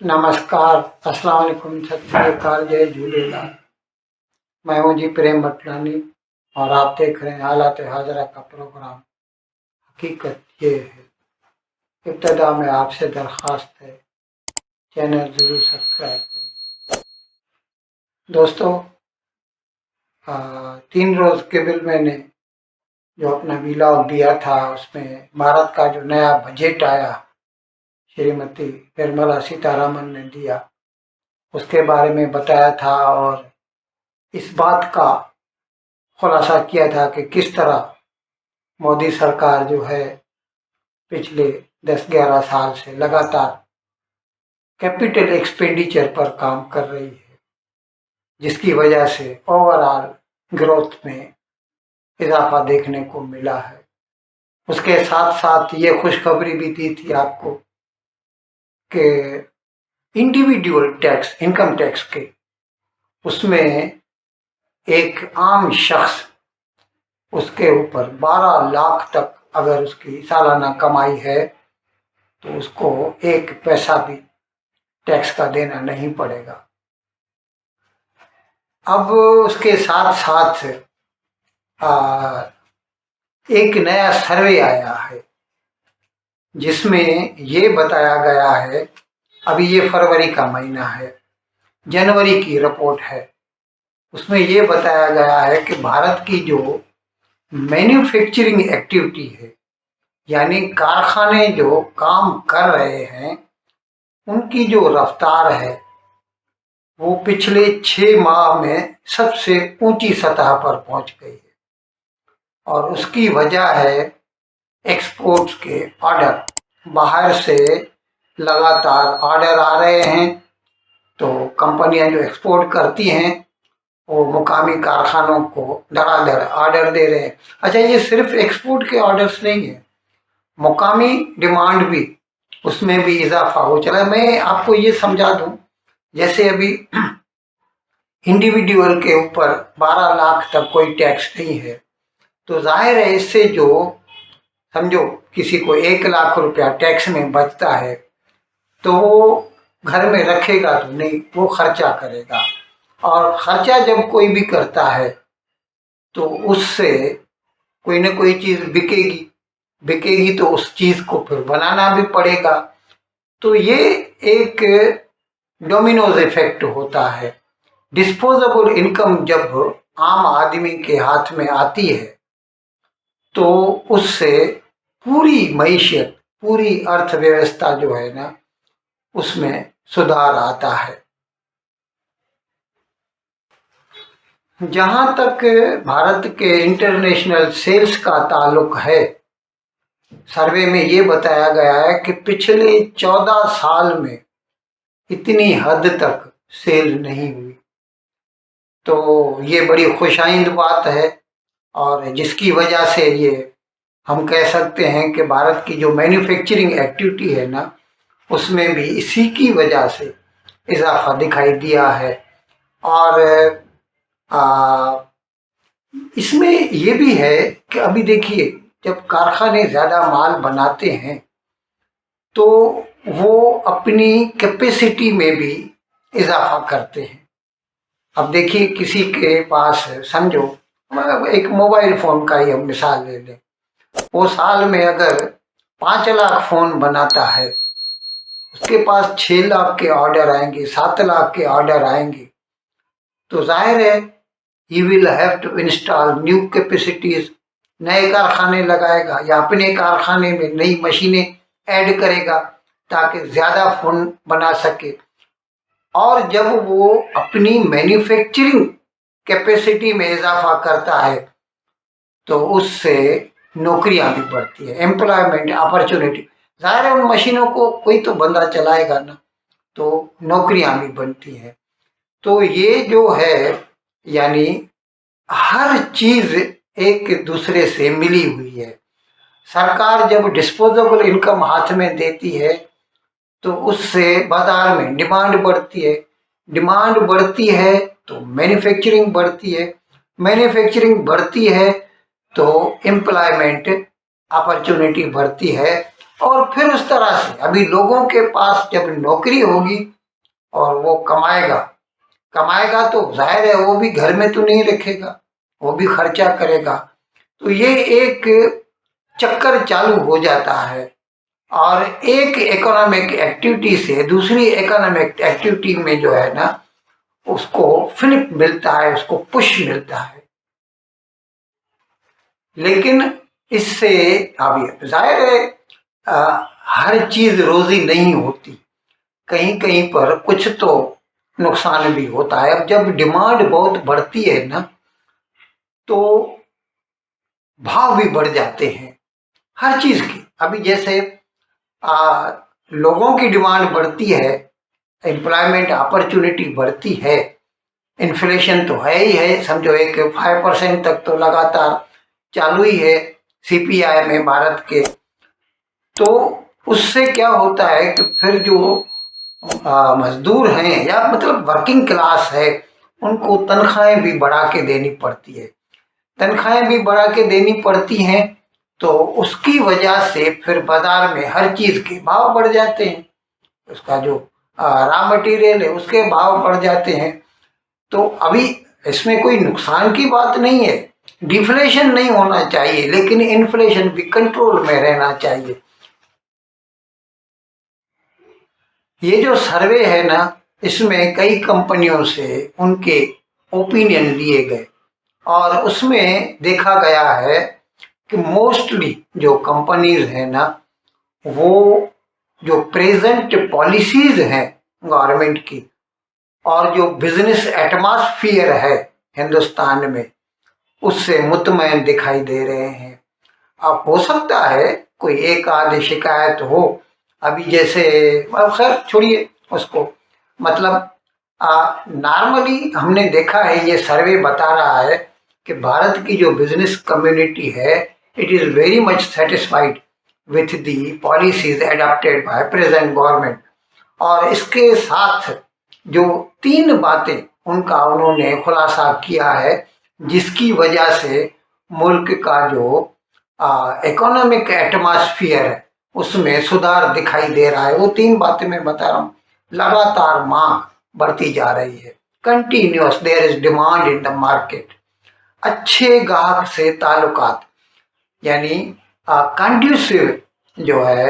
नमस्कार, अस्सलाम वालेकुम, सत श्री अकाल, जय झूलेलाल। मैं हूँ जी प्रेम बटलानी और आप देख रहे हैं हालात हाजरा का प्रोग्राम। हकीकत ये है, इब्तदा में आपसे दरख्वास्त है, चैनल ज़रूर सब्सक्राइब करें। दोस्तों, 3 रोज़ केबल मैंने जो अपना व्लॉग दिया था, उसमें भारत का जो नया बजट आया, श्रीमती निर्मला सीतारमन ने दिया, उसके बारे में बताया था और इस बात का खुलासा किया था कि किस तरह मोदी सरकार जो है पिछले 10-11 साल से लगातार कैपिटल एक्सपेंडिचर पर काम कर रही है, जिसकी वजह से ओवरऑल ग्रोथ में इजाफा देखने को मिला है। उसके साथ साथ ये खुशखबरी भी दी थी आपको कि इंडिविजुअल टैक्स, इनकम टैक्स के उसमें एक आम शख्स, उसके ऊपर 12 लाख तक अगर उसकी सालाना कमाई है तो उसको 1 पैसा भी टैक्स का देना नहीं पड़ेगा। अब उसके साथ साथ एक नया सर्वे आया है जिसमें ये बताया गया है, अभी ये फरवरी का महीना है, जनवरी की रिपोर्ट है, उसमें ये बताया गया है कि भारत की जो मैन्युफैक्चरिंग एक्टिविटी है, यानी कारखाने जो काम कर रहे हैं, उनकी जो रफ्तार है वो पिछले 6 माह में सबसे ऊंची सतह पर पहुंच गई है और उसकी वजह है एक्सपोर्ट्स के ऑर्डर। बाहर से लगातार ऑर्डर आ रहे हैं, तो कंपनियां जो एक्सपोर्ट करती हैं वो मुकामी कारखानों को धड़ाधड़ ऑर्डर दे रहे हैं। अच्छा, ये सिर्फ एक्सपोर्ट के ऑर्डर्स नहीं है, मुकामी डिमांड भी, उसमें भी इजाफा हो चला है। मैं आपको ये समझा दूं, जैसे अभी इंडिविजुअल के ऊपर 12 लाख तक कोई टैक्स नहीं है, तो जाहिर है इससे जो समझो किसी को 1 लाख रुपया टैक्स में बचता है तो वो घर में रखेगा तो नहीं, वो खर्चा करेगा, और खर्चा जब कोई भी करता है तो उससे कोई ना कोई चीज़ बिकेगी तो उस चीज़ को फिर बनाना भी पड़ेगा। तो ये एक डोमिनोज इफेक्ट होता है। डिस्पोजेबल इनकम जब आम आदमी के हाथ में आती है तो उससे पूरी मईशत, पूरी अर्थव्यवस्था जो है ना, उसमें सुधार आता है। जहां तक भारत के इंटरनेशनल सेल्स का ताल्लुक है, सर्वे में ये बताया गया है कि पिछले 14 साल में इतनी हद तक सेल नहीं हुई। तो ये बड़ी खुशाइंद बात है और जिसकी वजह से ये हम कह सकते हैं कि भारत की जो मैन्युफैक्चरिंग एक्टिविटी है ना, उसमें भी इसी की वजह से इजाफा दिखाई दिया है। और इसमें ये भी है कि अभी देखिए, जब कारखाने ज़्यादा माल बनाते हैं तो वो अपनी कैपेसिटी में भी इजाफा करते हैं। अब देखिए, किसी के पास समझो एक मोबाइल फ़ोन का ही हम मिसाल ले लें, वो साल में अगर 5 लाख फ़ोन बनाता है, उसके पास 6 लाख के ऑर्डर आएंगे, 7 लाख के ऑर्डर आएंगे, तो जाहिर है ही will have to install new capacities, नए कारखाने लगाएगा या अपने कारखाने में नई मशीनें ऐड करेगा ताकि ज़्यादा फ़ोन बना सके। और जब वो अपनी मैन्युफैक्चरिंग कैपेसिटी में इजाफा करता है तो उससे नौकरियां भी बढ़ती है, एम्प्लॉयमेंट अपॉर्चुनिटी। ज़ाहिर है उन मशीनों को कोई तो बंदा चलाएगा ना, तो नौकरियां भी बनती हैं। तो ये जो है, यानी हर चीज़ एक दूसरे से मिली हुई है। सरकार जब डिस्पोजेबल इनकम हाथ में देती है तो उससे बाजार में डिमांड बढ़ती है, डिमांड बढ़ती है तो मैन्युफैक्चरिंग बढ़ती है, मैन्युफैक्चरिंग बढ़ती है तो एम्प्लॉयमेंट अपॉर्चुनिटी बढ़ती है। और फिर उस तरह से अभी लोगों के पास जब नौकरी होगी और वो कमाएगा, कमाएगा तो जाहिर है वो भी घर में तो नहीं रखेगा, वो भी खर्चा करेगा। तो ये एक चक्कर चालू हो जाता है और एक इकोनॉमिक एक्टिविटी से दूसरी इकोनॉमिक एक्टिविटी में जो है ना उसको फिलिप मिलता है, उसको पुश मिलता है। लेकिन इससे अभी जाहिर है हर चीज रोजी नहीं होती, कहीं कहीं पर कुछ तो नुकसान भी होता है। अब जब डिमांड बहुत बढ़ती है ना तो भाव भी बढ़ जाते हैं हर चीज की। अभी जैसे आ, लोगों की डिमांड बढ़ती है, एम्प्लॉयमेंट अपॉर्चुनिटी बढ़ती है, इन्फ्लेशन तो है ही है, समझो एक 5% तक तो लगातार चालू ही है सीपीआई में भारत के। तो उससे क्या होता है कि फिर जो मजदूर हैं या मतलब वर्किंग क्लास है उनको तनख्वाहें भी बढ़ा के देनी पड़ती है, तनख्वाहें भी बढ़ा के देनी पड़ती हैं। तो उसकी वजह से फिर बाजार में हर चीज के भाव बढ़ जाते हैं, उसका जो रॉ मटेरियल है उसके भाव बढ़ जाते हैं। तो अभी इसमें कोई नुकसान की बात नहीं है, डिफ्लेशन नहीं होना चाहिए लेकिन इन्फ्लेशन भी कंट्रोल में रहना चाहिए। ये जो सर्वे है ना इसमें कई कंपनियों से उनके ओपिनियन लिए गए और उसमें देखा गया है कि मोस्टली जो कंपनीज है ना वो जो प्रेजेंट पॉलिसीज हैं गवर्नमेंट की और जो बिजनेस एटमॉस्फेयर है हिंदुस्तान में उससे मुतमईन दिखाई दे रहे हैं। अब हो सकता है कोई एक आध शिकायत हो, अभी जैसे खैर छोड़िए उसको, मतलब नॉर्मली हमने देखा है, ये सर्वे बता रहा है कि भारत की जो बिजनेस कम्युनिटी है it is very much satisfied with the policies adopted by present government. और इसके साथ जो तीन बातें उनका उन्होंने खुलासा किया है जिसकी वजह से मुल्क का जो इकोनॉमिक एटमॉस्फेयर है उसमें सुधार दिखाई दे रहा है। वो तीन बातें मैं बता रहा हूँ। लगातार मांग बढ़ती जा रही है, continuous there is demand in the market. अच्छे ग्राहक से ताल्लुकात यानी कंड्यूसिव जो है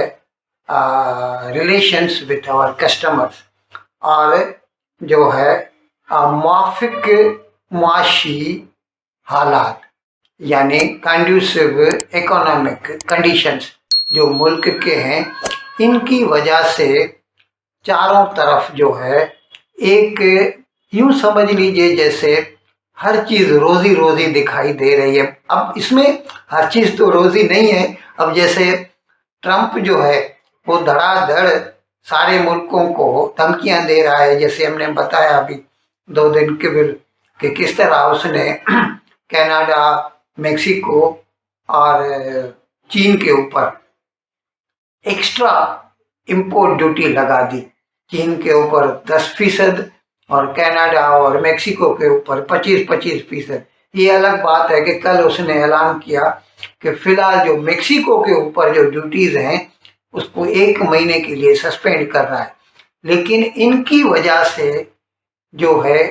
रिलेशंस विथ आवर कस्टमर्स, और जो है मुआफिक मुआशी हालात यानी कंड्यूसिव इकोनॉमिक कंडीशंस जो मुल्क के हैं, इनकी वजह से चारों तरफ जो है एक यूं समझ लीजिए जैसे हर चीज रोजी रोजी दिखाई दे रही है। अब इसमें हर चीज तो रोजी नहीं है। अब जैसे ट्रंप जो है वो धड़ाधड़ सारे मुल्कों को धमकियां दे रहा है, जैसे हमने बताया अभी 2 दिन के बिल कि किस तरह उसने कनाडा, मेक्सिको और चीन के ऊपर एक्स्ट्रा इंपोर्ट ड्यूटी लगा दी। चीन के ऊपर 10% और कनाडा और मेक्सिको के ऊपर 25-25%। ये अलग बात है कि कल उसने ऐलान किया कि फिलहाल जो मेक्सिको के ऊपर जो ड्यूटीज हैं उसको 1 महीने के लिए सस्पेंड कर रहा है। लेकिन इनकी वजह से जो है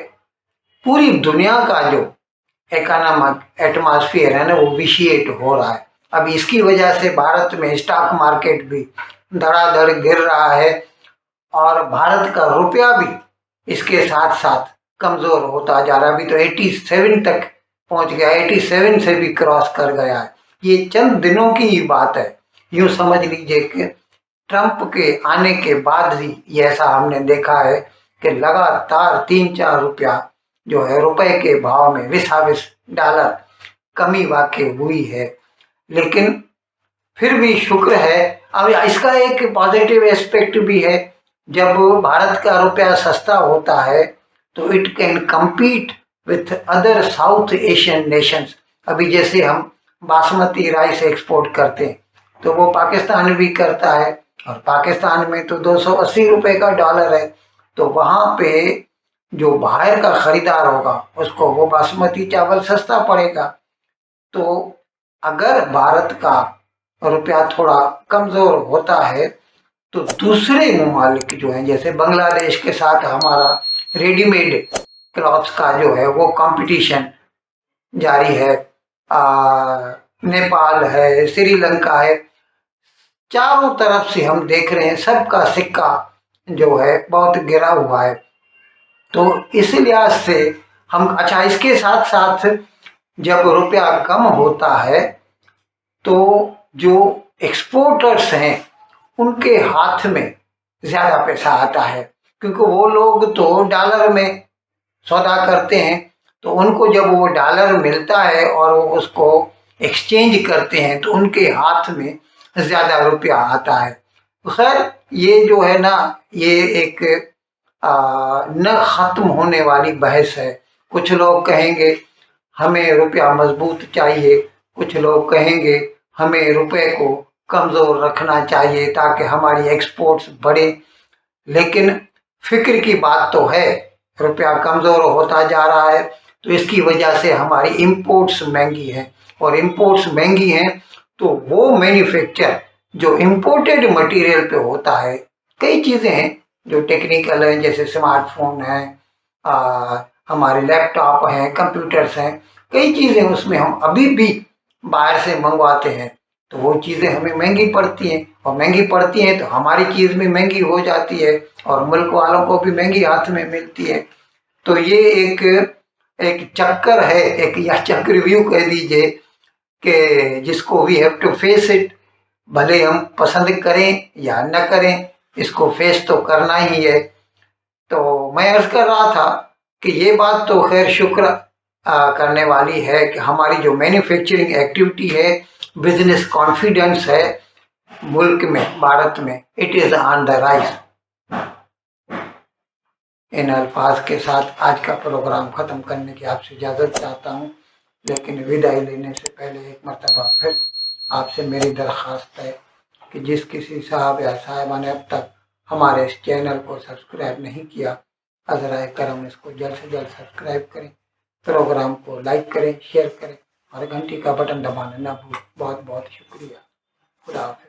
पूरी दुनिया का जो इकोनॉमिक एटमॉस्फेयर है ना वो विशिएट हो रहा है। अब इसकी वजह से भारत में स्टॉक मार्केट भी धड़ाधड़ गिर रहा है और भारत का रुपया भी इसके साथ साथ कमजोर होता जा रहा है। अभी तो 87 तक पहुंच गया, 87 से भी क्रॉस कर गया है। ये चंद दिनों की ही बात है। यूं समझ लीजिए कि ट्रंप के आने के बाद ही ये ऐसा हमने देखा है कि लगातार 3-4 रुपया जो है रुपए के भाव में विसाविस डॉलर कमी वाकई हुई है। लेकिन फिर भी शुक्र है। अब इसका एक पॉजिटिव एस्पेक्ट भी है, जब भारत का रुपया सस्ता होता है तो it can compete with other south Asian Nations. अभी जैसे हम बासमती राइस एक्सपोर्ट करते हैं तो वो पाकिस्तान भी करता है और पाकिस्तान में तो 280 रुपए का डॉलर है। तो वहाँ पे जो बाहर का खरीदार होगा उसको वो बासमती चावल सस्ता पड़ेगा। तो अगर भारत का रुपया थोड़ा कमज़ोर होता है तो दूसरे ममालिक जो हैं, जैसे बांग्लादेश के साथ हमारा रेडीमेड क्लॉथ्स का जो है वो कंपटीशन जारी है, नेपाल है, श्रीलंका है, चारों तरफ से हम देख रहे हैं सबका सिक्का जो है बहुत गिरा हुआ है। तो इस लिहाज से हम, अच्छा इसके साथ साथ जब रुपया कम होता है तो जो एक्सपोर्टर्स हैं उनके हाथ में ज़्यादा पैसा आता है, क्योंकि वो लोग तो डॉलर में सौदा करते हैं, तो उनको जब वो डॉलर मिलता है और वो उसको एक्सचेंज करते हैं तो उनके हाथ में ज़्यादा रुपया आता है। तो खैर ये जो है ना, ये एक न ख़त्म होने वाली बहस है। कुछ लोग कहेंगे हमें रुपया मजबूत चाहिए, कुछ लोग कहेंगे हमें रुपए को कमज़ोर रखना चाहिए ताकि हमारी एक्सपोर्ट्स बढ़े। लेकिन फिक्र की बात तो है, रुपया कमज़ोर होता जा रहा है तो इसकी वजह से हमारी इंपोर्ट्स महंगी हैं, और इंपोर्ट्स महंगी हैं तो वो मैन्युफैक्चर जो इंपोर्टेड मटेरियल पे होता है, कई चीज़ें हैं जो टेक्निकल हैं, जैसे स्मार्टफोन है, हमारे लैपटॉप हैं, कंप्यूटर्स हैं, कई चीज़ें उसमें हम अभी भी बाहर से मंगवाते हैं, तो वो चीज़ें हमें महंगी पड़ती हैं, और महंगी पड़ती हैं तो हमारी चीज़ भी महंगी हो जाती है और मुल्क वालों को भी महंगी हाथ में मिलती है। तो ये एक एक चक्कर है, एक या चक्रव्यूह कह दीजिए, कि जिसको we have to face it, भले हम पसंद करें या न करें, इसको फेस तो करना ही है। तो मैं अर्ज कर रहा था कि ये बात तो खैर शुक्र करने वाली है कि हमारी जो मैन्युफैक्चरिंग एक्टिविटी है, बिजनेस कॉन्फिडेंस है मुल्क में, भारत में, it is on the rise. इन अल्फाज के साथ आज का प्रोग्राम ख़त्म करने की आपसे इजाज़त चाहता हूँ, लेकिन विदाई लेने से पहले एक मरतबा फिर आपसे मेरी दरख्वास्त है कि जिस किसी साहब या साहिबा ने अब तक हमारे इस चैनल को सब्सक्राइब नहीं किया, अज़राए करम इसको जल्द से जल्द सब्सक्राइब करें, प्रोग्राम को लाइक करें, शेयर करें और घंटी का बटन दबाना ना भूलें। बहुत बहुत शुक्रिया। खुदा हाफ़िज़।